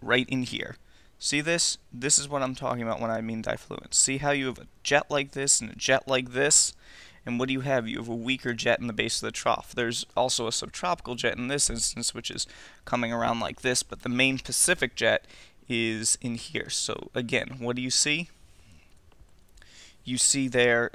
right in here. See this? This is what I'm talking about when I mean difluence. See how you have a jet like this and a jet like this? And what do you have? You have a weaker jet in the base of the trough. There's also a subtropical jet in this instance, which is coming around like this, but the main Pacific jet is in here. So again, what do you see? You see there,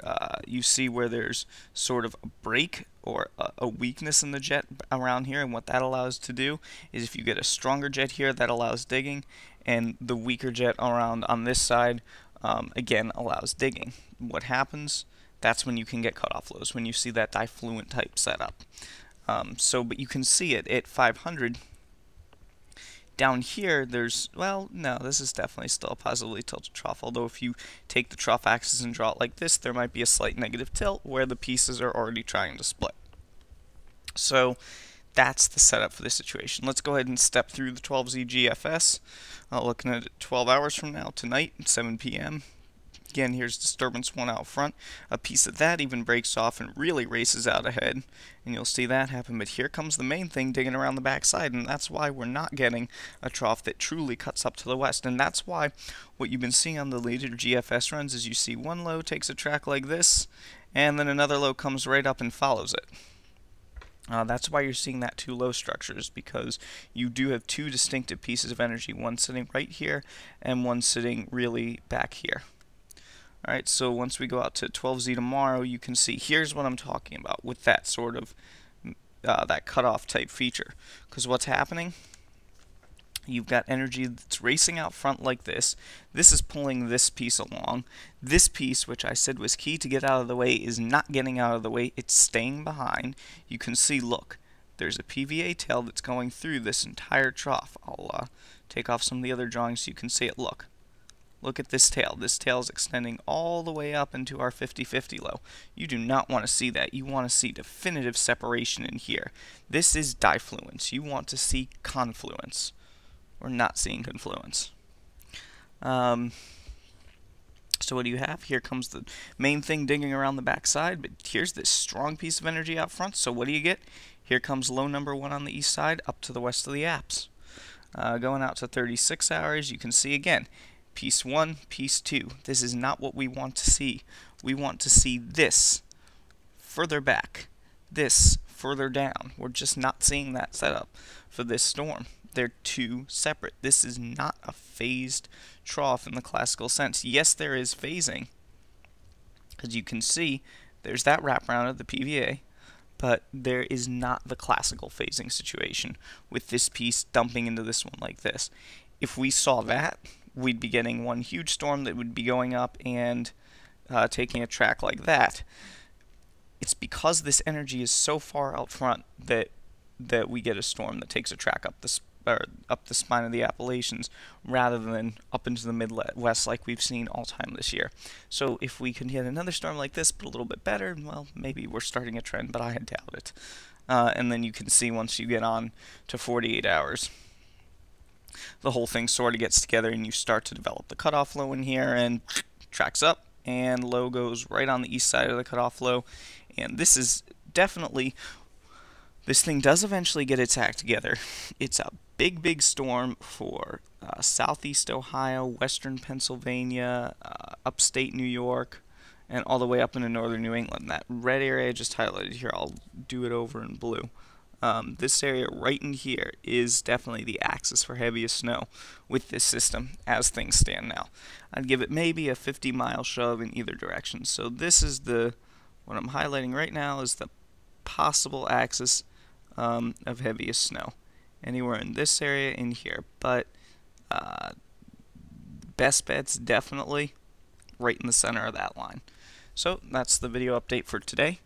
you see where there's sort of a break or a weakness in the jet around here, and what that allows to do is if you get a stronger jet here, that allows digging, and the weaker jet around on this side, again, allows digging. What happens? That's when you can get cutoff flows, when you see that difluent type setup. But you can see it at 500. Down here, there's, well, no, this is definitely still a positively tilted trough, although if you take the trough axis and draw it like this, there might be a slight negative tilt where the pieces are already trying to split. So that's the setup for this situation. Let's go ahead and step through the 12Z GFS. Looking at it 12 hours from now, tonight, 7 p.m. Again, here's disturbance 1 out front. A piece of that even breaks off and really races out ahead, and you'll see that happen. But here comes the main thing digging around the backside, and that's why we're not getting a trough that truly cuts up to the west. And that's why what you've been seeing on the later GFS runs is you see one low takes a track like this, and then another low comes right up and follows it. That's why you're seeing that two low structures, because you do have two distinctive pieces of energy, one sitting right here and one sitting really back here. Alright, so once we go out to 12Z tomorrow, you can see here's what I'm talking about with that sort of that cutoff type feature. Because what's happening? You've got energy that's racing out front like this. This is pulling this piece along. This piece, which I said was key to get out of the way, is not getting out of the way. It's staying behind. You can see, look, there's a PVA tail that's going through this entire trough. I'll take off some of the other drawings so you can see it. Look at this tail. This tail is extending all the way up into our 50-50 low. You do not want to see that. You want to see definitive separation in here. This is difluence. You want to see confluence. We're not seeing confluence. So what do you have? Here comes the main thing digging around the backside, but here's this strong piece of energy out front. So what do you get? Here comes low number 1 on the east side up to the west of the apps. Going out to 36 hours, you can see again, piece 1, piece 2. This is not what we want to see. We want to see this further back, this further down. We're just not seeing that setup for this storm. They're two separate. This is not a phased trough in the classical sense. Yes, there is phasing, because you can see there's that wraparound of the PVA, but there is not the classical phasing situation with this piece dumping into this one like this. If we saw that, we'd be getting one huge storm that would be going up and taking a track like that. It's because this energy is so far out front that we get a storm that takes a track up the spine of the Appalachians rather than up into the Midwest like we've seen all time this year. So if we can get another storm like this, but a little bit better, well, maybe we're starting a trend, but I doubt it. And then you can see once you get on to 48 hours, the whole thing sort of gets together and you start to develop the cutoff low in here, and tracks up, and low goes right on the east side of the cutoff low. And this is definitely, this thing does eventually get its act together. It's a big storm for southeast Ohio, western Pennsylvania, upstate New York, and all the way up into northern New England. That red area I just highlighted here, I'll do it over in blue. This area right in here is definitely the axis for heaviest snow with this system as things stand now. I'd give it maybe a 50-mile shove in either direction. So this is what I'm highlighting right now is the possible axis of heaviest snow. Anywhere in this area in here, but best bet's definitely right in the center of that line. So that's the video update for today.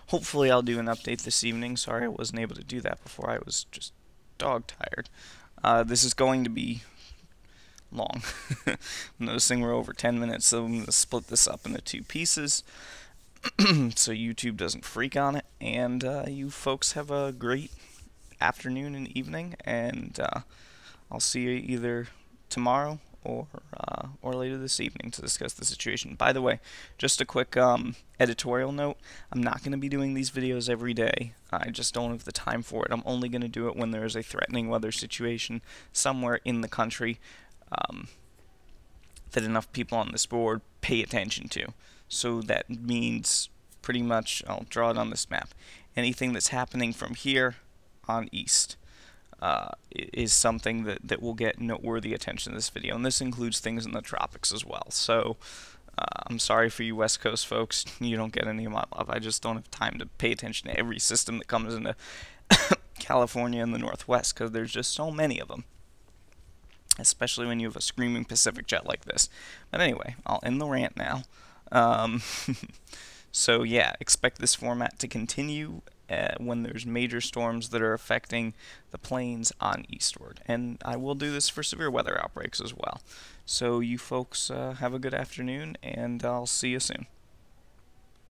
Hopefully I'll do an update this evening. Sorry I wasn't able to do that before. I was just dog tired. This is going to be long. I'm noticing we're over 10 minutes, so I'm going to split this up into 2 pieces so YouTube doesn't freak on it. And you folks have a great afternoon and evening, and I'll see you either tomorrow or later this evening to discuss the situation. By the way, just a quick editorial note: I'm not going to be doing these videos every day. I just don't have the time for it. I'm only going to do it when there is a threatening weather situation somewhere in the country that enough people on this board pay attention to. So that means pretty much, I'll draw it on this map, anything that's happening from here on east is something that will get noteworthy attention in this video, and this includes things in the tropics as well. So I'm sorry for you West Coast folks, you don't get any of my love. I just don't have time to pay attention to every system that comes into California and the Northwest, because there's just so many of them, especially when you have a screaming Pacific jet like this. But anyway, I'll end the rant now. So yeah, expect this format to continue when there's major storms that are affecting the plains on eastward. And I will do this for severe weather outbreaks as well. So you folks have a good afternoon, and I'll see you soon.